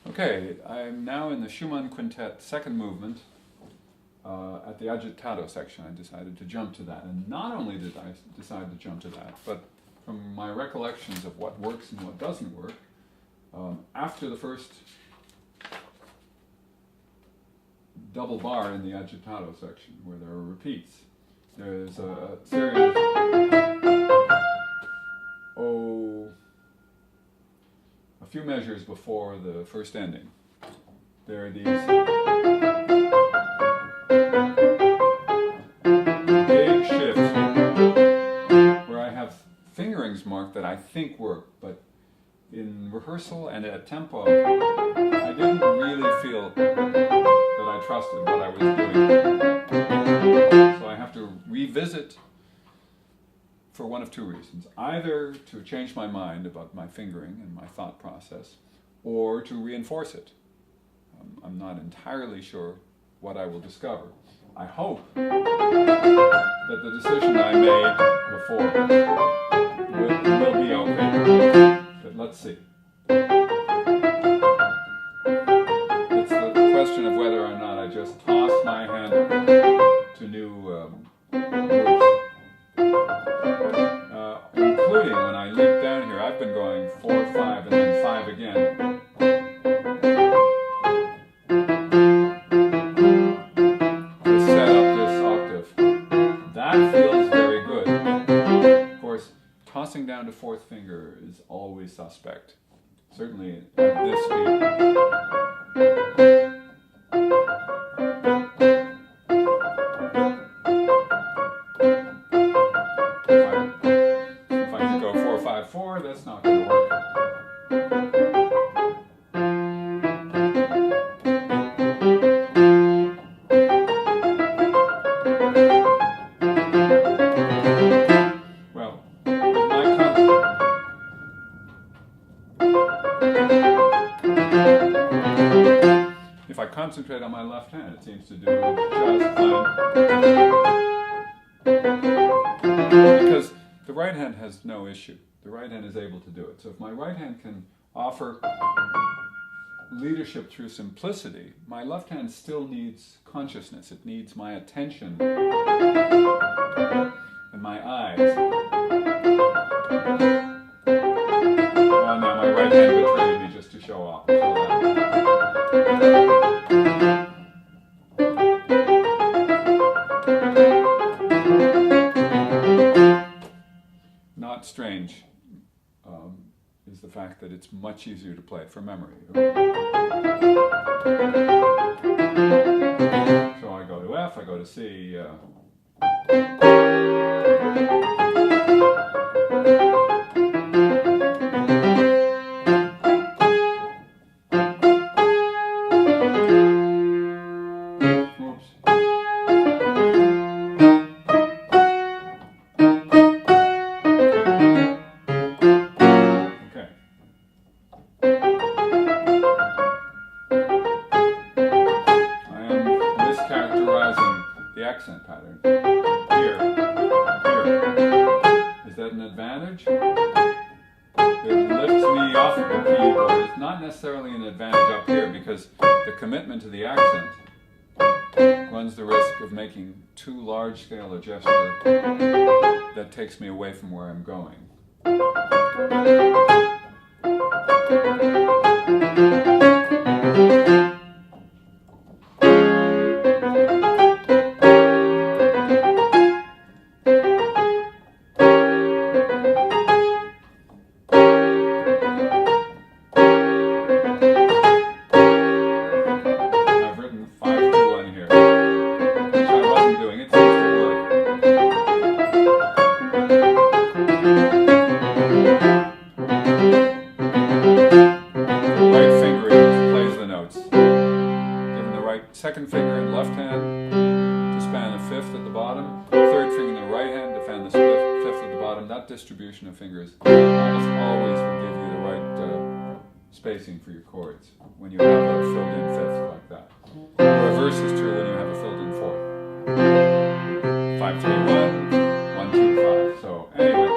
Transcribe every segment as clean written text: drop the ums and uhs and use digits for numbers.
Okay, I'm now in the Schumann Quintet second movement. At the Agitato section, I decided to jump to that. And not only did I decide to jump to that, but from my recollections of what works and what doesn't work, after the first double bar in the Agitato section, where there are repeats, there's a series of, a few measures before the first ending. There are these big shifts where I have fingerings marked that I think work, but in rehearsal and at tempo, I didn't really feel that I trusted what I was doing. So I have to revisit for one of two reasons. Either to change my mind about my fingering and my thought process, or to reinforce it. I'm not entirely sure what I will discover. I hope that the decision I made before will be okay. But let's see. It's the question of whether or not I just toss my hand to new groups. Including when I leap down here, I've been going 4, 5, and then 5 again. To set up this octave. That feels very good. Of course, tossing down to fourth finger is always suspect. Certainly at this speed. If I could go 4, 5, 4, that's not going to work. Well, if I concentrate on my left hand, it seems to do just fine. Because the right hand has no issue. The right hand is able to do it. So if my right hand can offer leadership through simplicity, my left hand still needs consciousness. It needs my attention and my eyes. Well, now my right hand betrayed me just to show off. Not strange is the fact that it's much easier to play from memory. So I go to F, I go to C. The accent pattern. Here. Is that an advantage? It lifts me off of the keyboard. It's not necessarily an advantage up here because the commitment to the accent runs the risk of making too large-scale a gesture that takes me away from where I'm going. Second finger in the left hand to span a fifth at the bottom, third finger in the right hand to fan the fifth at the bottom. That distribution of fingers almost always will give you the right spacing for your chords when you have a filled in fifth like that. The reverse is true when you have a filled in fourth. 5, 3, 1, 1, 2, 5. So anyway.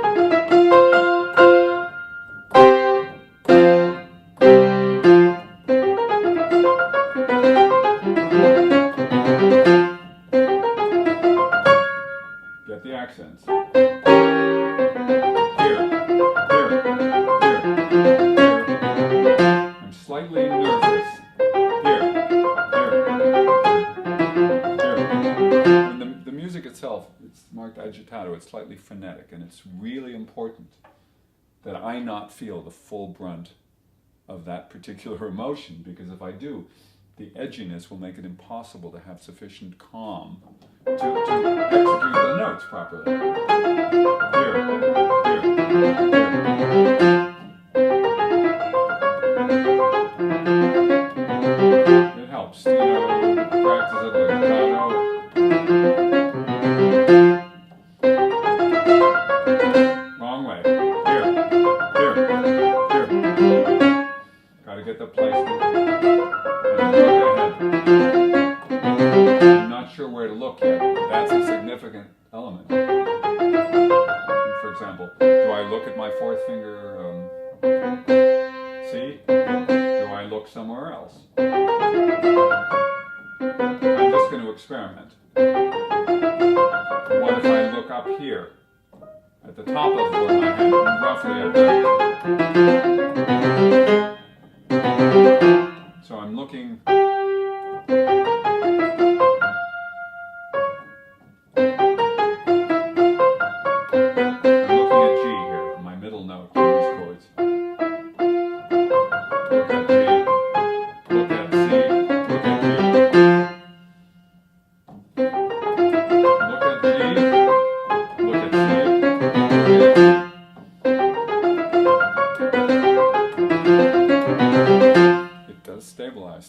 it's slightly frenetic, and it's really important that I not feel the full brunt of that particular emotion, because if I do, the edginess will make it impossible to have sufficient calm to execute the notes properly. Here, here. It helps, practice it like Agitato. Wrong way. Here. Gotta get the placement. I'm not sure where to look yet. That's a significant element. For example, do I look at my fourth finger, C? Do I look somewhere else? I'm just going to experiment. What if I look up here, at the top of where my hand, roughly at that? So I'm looking.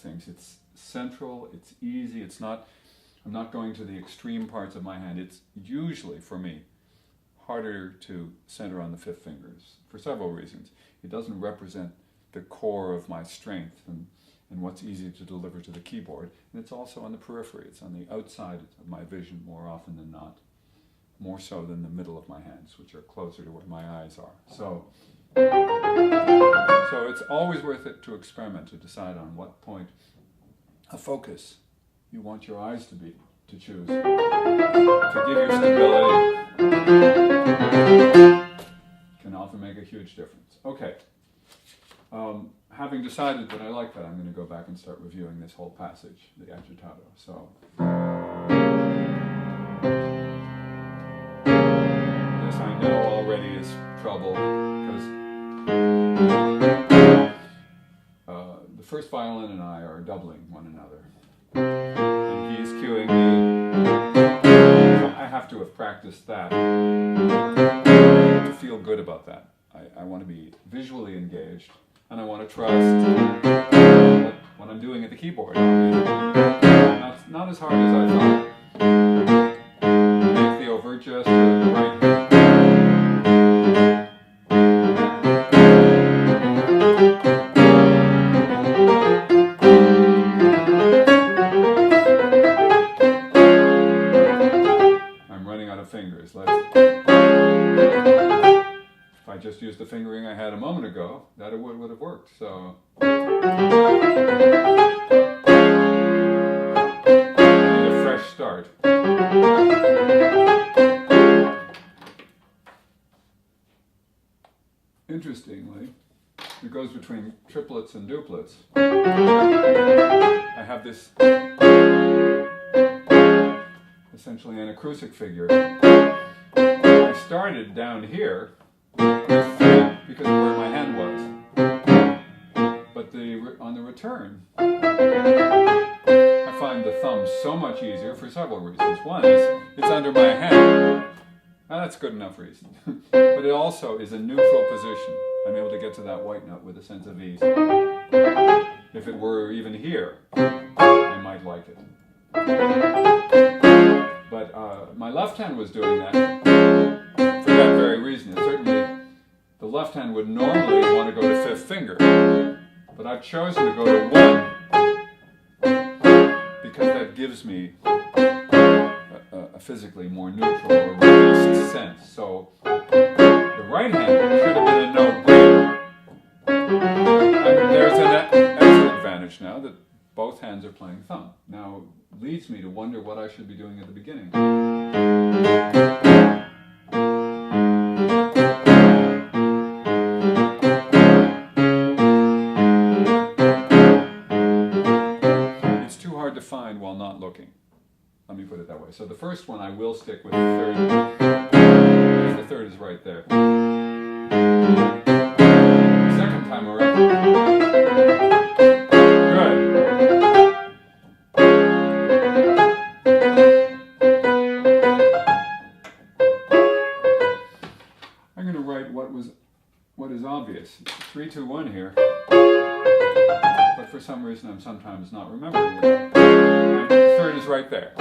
Things. It's central, it's easy, it's not, I'm not going to the extreme parts of my hand. It's usually, for me, harder to center on the fifth fingers for several reasons. It doesn't represent the core of my strength and what's easy to deliver to the keyboard. And it's also on the periphery. It's on the outside of my vision more often than not, more so than the middle of my hands, which are closer to where my eyes are. So it's always worth it to experiment, to decide on what point of focus you want your eyes to be, to choose, to give you stability. Can often make a huge difference. Okay. Having decided that I like that, I'm going to go back and start reviewing this whole passage, the Agitato. So this I know already is trouble, because the first violin and I are doubling one another, and he's cueing me. So I have to have practiced that to feel good about that. I want to be visually engaged, and I want to trust what I'm doing at the keyboard. It's not as hard as I thought. Make the overt gesture with the right hand. Fingers. If I just used the fingering I had a moment ago, that would have worked. So I need a fresh start. Interestingly, it goes between triplets and duplets. I have this essentially an acoustic figure. I started down here with 3 because of where my hand was. But on the return, I find the thumb so much easier for several reasons. One is it's under my hand. Now that's good enough reason. But it also is a neutral position. I'm able to get to that white note with a sense of ease. If it were even here, I might like it. But my left hand was doing that for that very reason. And certainly, the left hand would normally want to go to fifth finger, but I've chosen to go to 1 because that gives me a physically more neutral or released sense. So the right hand should have been a note greater. And there's an extra advantage now that both hands are playing thumb. Now leads me to wonder what I should be doing at the beginning. It's too hard to find while not looking. Let me put it that way. So the first one I will stick with the third. third is right there. Second time around. Good. I'm going to write what is obvious. 3, 2, 1 here. But for some reason I'm sometimes not remembering it. And the third is right there.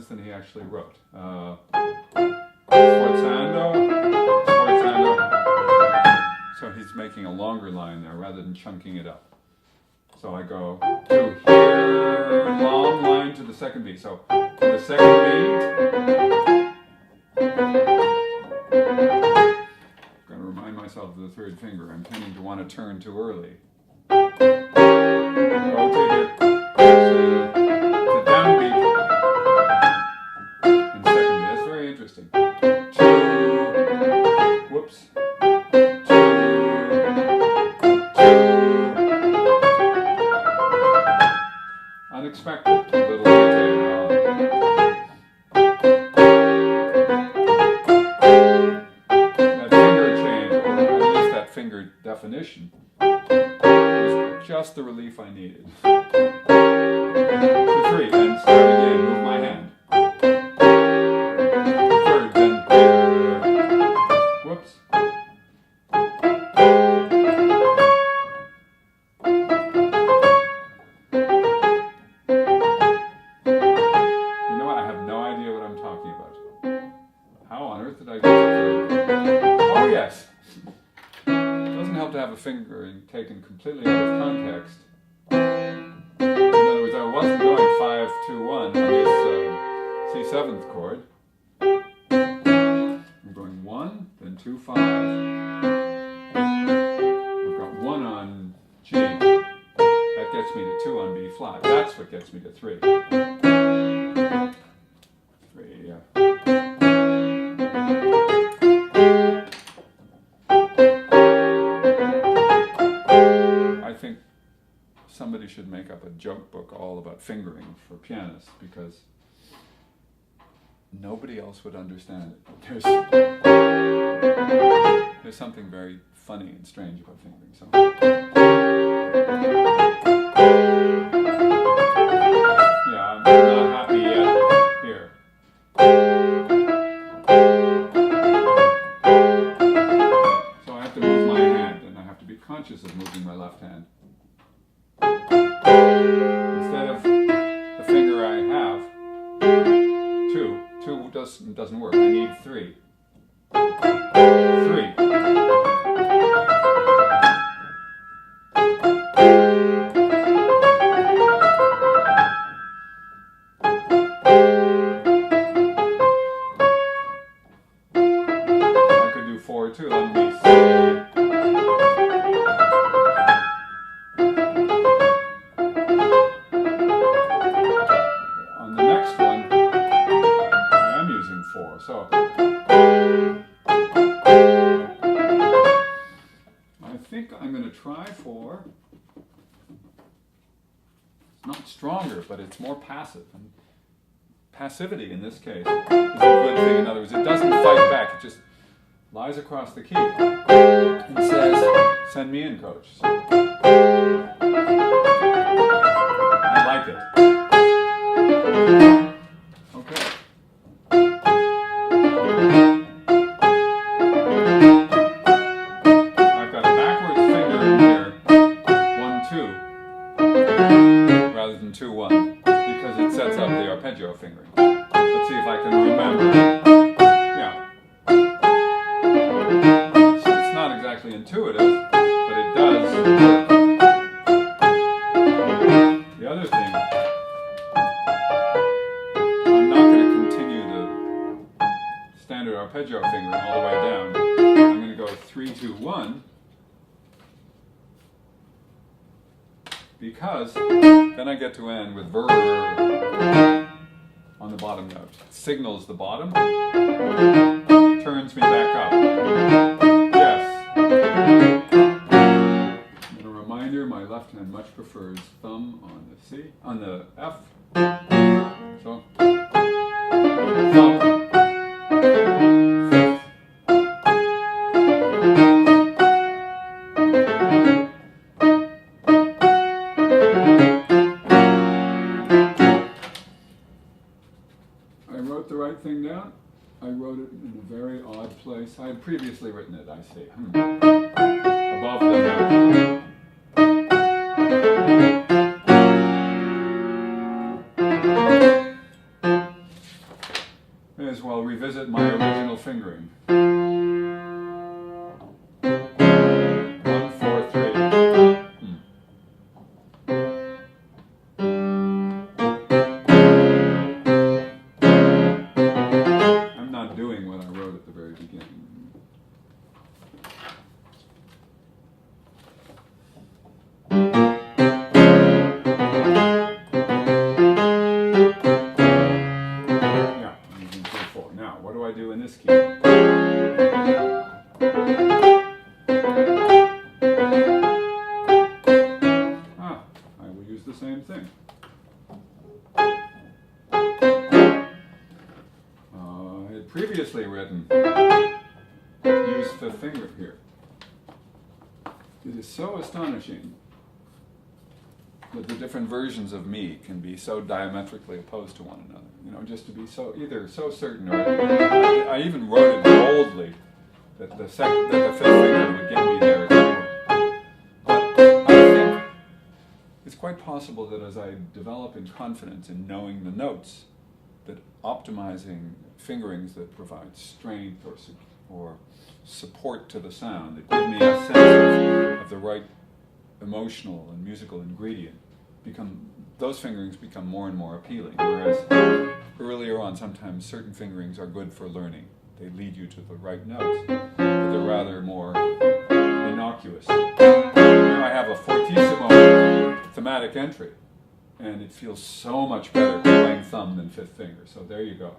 Than he actually wrote. Sforzando. So he's making a longer line there rather than chunking it up. So I go to here, long line to the second beat. So to the second beat, I'm going to remind myself of the third finger. I'm tending to want to turn too early. Go to here, to downbeat. Interesting. 2, whoops. 2, 2. Unexpected little detail. That finger change, or at least that finger definition, was just the relief I needed. 2, 3, and start again, move my hand. Finger taken completely out of context. In other words, I wasn't going 5, 2, 1 on this C7th chord. I'm going 1, then 2, 5. I've got 1 on G. That gets me to 2 on B flat. That's what gets me to 3. 3, yeah. Somebody should make up a joke book all about fingering for pianists, because nobody else would understand it. There's something very funny and strange about fingering. So yeah, I'm not happy yet here. So I have to move my hand, and I have to be conscious of moving my left hand. Instead of the finger I have, 2. 2 doesn't work. I need 3. 3. I could do 4 too. Let me see. So I think I'm going to try for not stronger, but it's more passive. And passivity in this case is a good thing. In other words, it doesn't fight back. It just lies across the key and says, "Send me in, coach." So I like it. Okay. Rather than 2, 1, because it sets up the arpeggio fingering. Let's see if I can remember. Yeah. So it's not exactly intuitive, but it does work. The other thing, I'm not going to continue the standard arpeggio fingering all the way down. I'm going to go 3, 2, 1. because then I get to end with ver on the bottom note. It signals the bottom, turns me back up. Yes. And a reminder, my left hand much prefers thumb on the C, on the F. So, thumb, fifth. I wrote the right thing down. I wrote it in a very odd place. I had previously written it, I see. Above the note. May as well revisit my original fingering. 1, 4, 3. I'm not doing what I wrote at the very beginning. What do I do in this key? I will use the same thing. I had previously written use fifth finger here. It is so astonishing that the different versions of me can be so diametrically opposed to one another. You know, just to be so either so certain, or I even wrote it boldly that the fifth finger would get me there. But I think it's quite possible that as I develop in confidence in knowing the notes, that optimizing fingerings that provide strength or support to the sound, that give me a sense of the right emotional and musical ingredient, those fingerings become more and more appealing. Whereas earlier on, sometimes certain fingerings are good for learning. They lead you to the right notes, but they're rather more innocuous. Here I have a fortissimo thematic entry, and it feels so much better playing thumb than fifth finger. So there you go.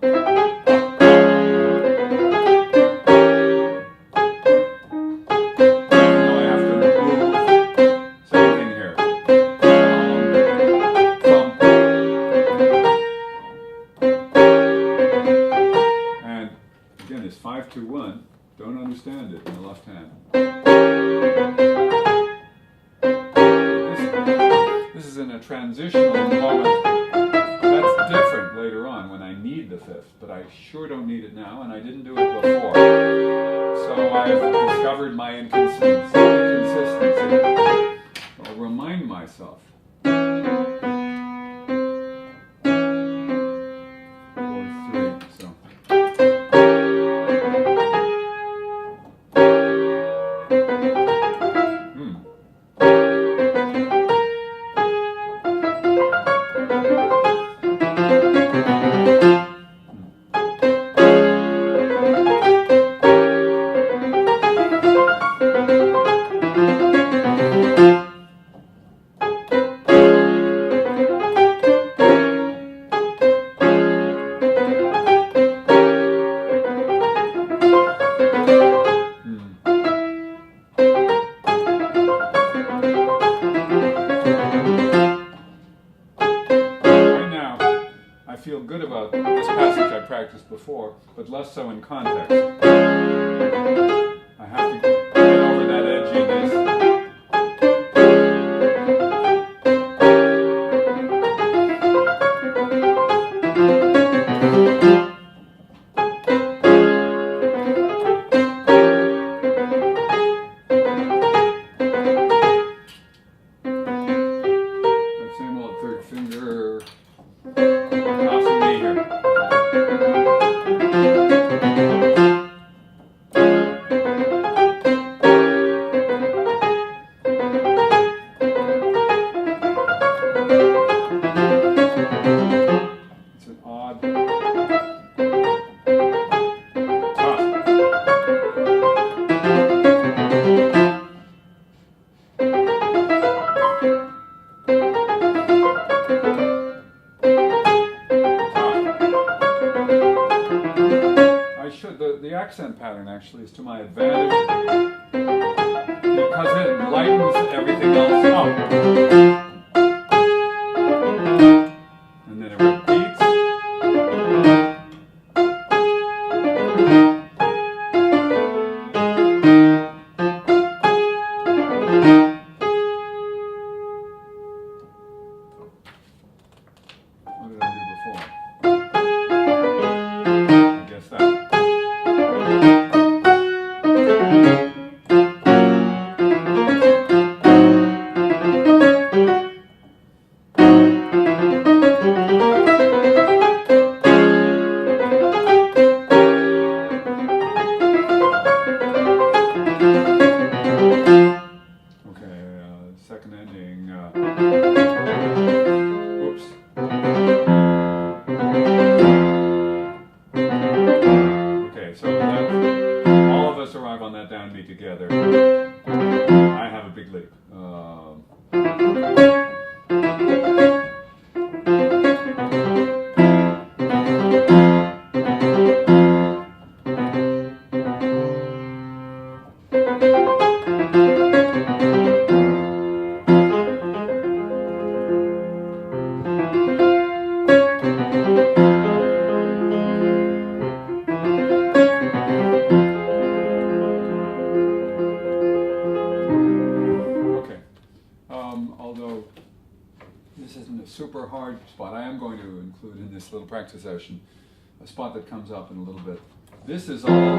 Again, it's 5-2-1. Don't understand it in the left hand. This is in a transitional moment. That's different later on when I need the fifth, but I sure don't need it now, and I didn't do it before. So I've discovered my inconsistency. I'll remind myself. 4, 3. So. I feel good about this passage I practiced before, but less so in context. I have to get over that edginess. That same old third finger. accent pattern actually is to my advantage because it lightens everything else up. And then it repeats. What did I do before? I guess that. Okay, second ending. Oops. Okay, so that's, all of us arrive on that downbeat together. I have a big leap. Although this isn't a super hard spot, I am going to include in this little practice session a spot that comes up in a little bit. This is all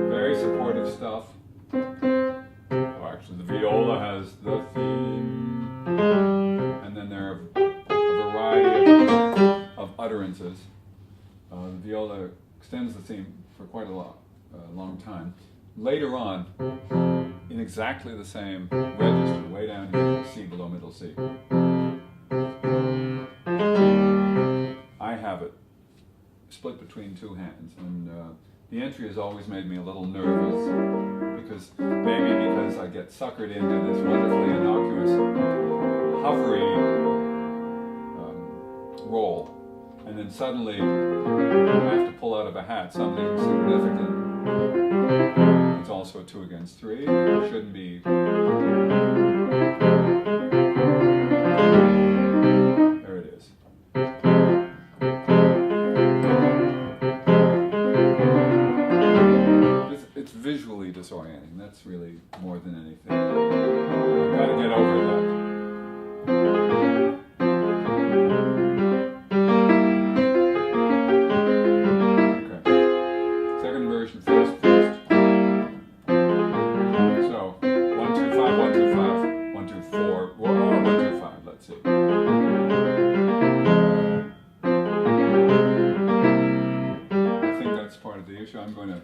very supportive stuff. Oh, actually, the viola has the theme, and then there are a variety of utterances. The viola extends the theme for quite a long time. Later on, in exactly the same register, way down here, C below middle C, I have it split between two hands, and the entry has always made me a little nervous, because I get suckered into this wonderfully innocuous, hovery roll, and then suddenly I have to pull out of a hat something significant. It's also a 2 against 3. It shouldn't be. There it is. It's visually disorienting. That's really more than anything. I've got to get over that. I'm going to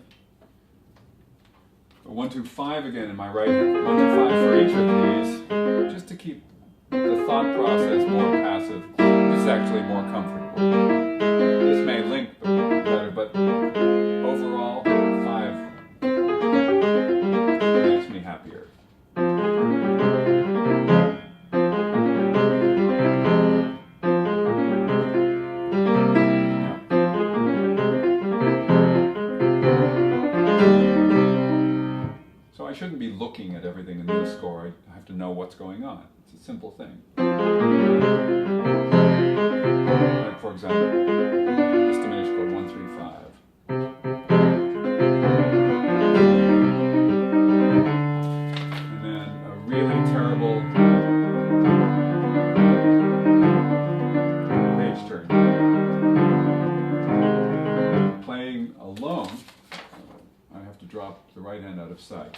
1, 2, 5 again in my right hand. 1, 2, 5 for each of these, just to keep the thought process more passive. This is actually more comfortable. This may link better, but overall, 5 makes me happier. I shouldn't be looking at everything in this score. I have to know what's going on. It's a simple thing. Like, for example, this diminished chord 1, 3, 5. And then a really terrible page turn. Playing alone, I have to drop the right hand out of sight.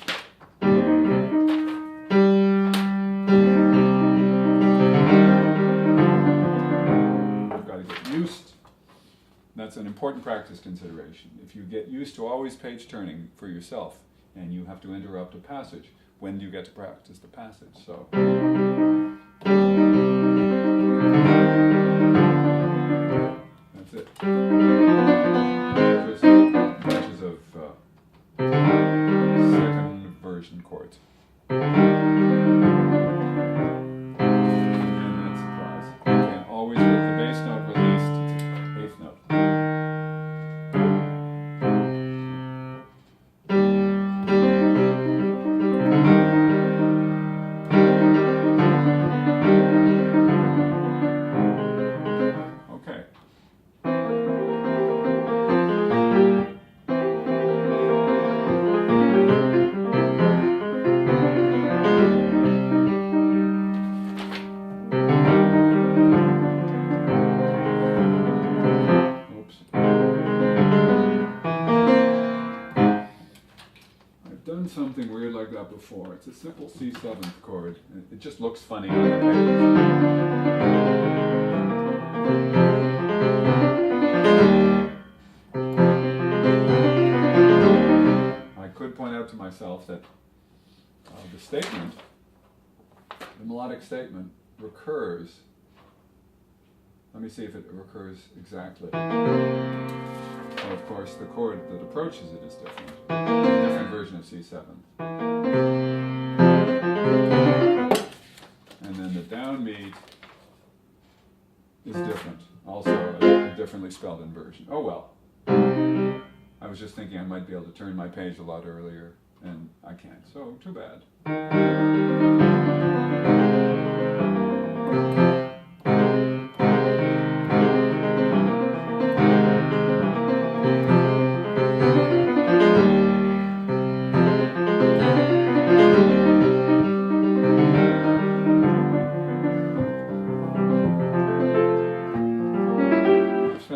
That's an important practice consideration. If you get used to always page turning for yourself, and you have to interrupt a passage, when do you get to practice the passage? So, that's it. Just bunches of second version chords. I've got before. It's a simple C7 chord. It just looks funny on the page. I could point out to myself that the statement, the melodic statement, recurs. Let me see if it recurs exactly. Well, of course, the chord that approaches it is different. A different version of C7. And then the downbeat is different. Also a differently spelled inversion. Oh well. I was just thinking I might be able to turn my page a lot earlier, and I can't, so too bad.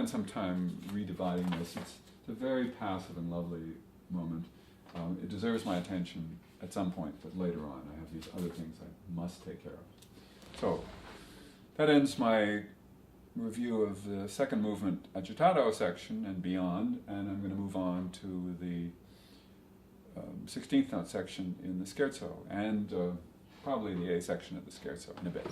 Some time redividing this. It's a very passive and lovely moment. It deserves my attention at some point, but later on I have these other things I must take care of. So that ends my review of the second movement Agitato section and beyond, and I'm going to move on to the 16th note section in the scherzo, and probably the A section of the scherzo in a bit.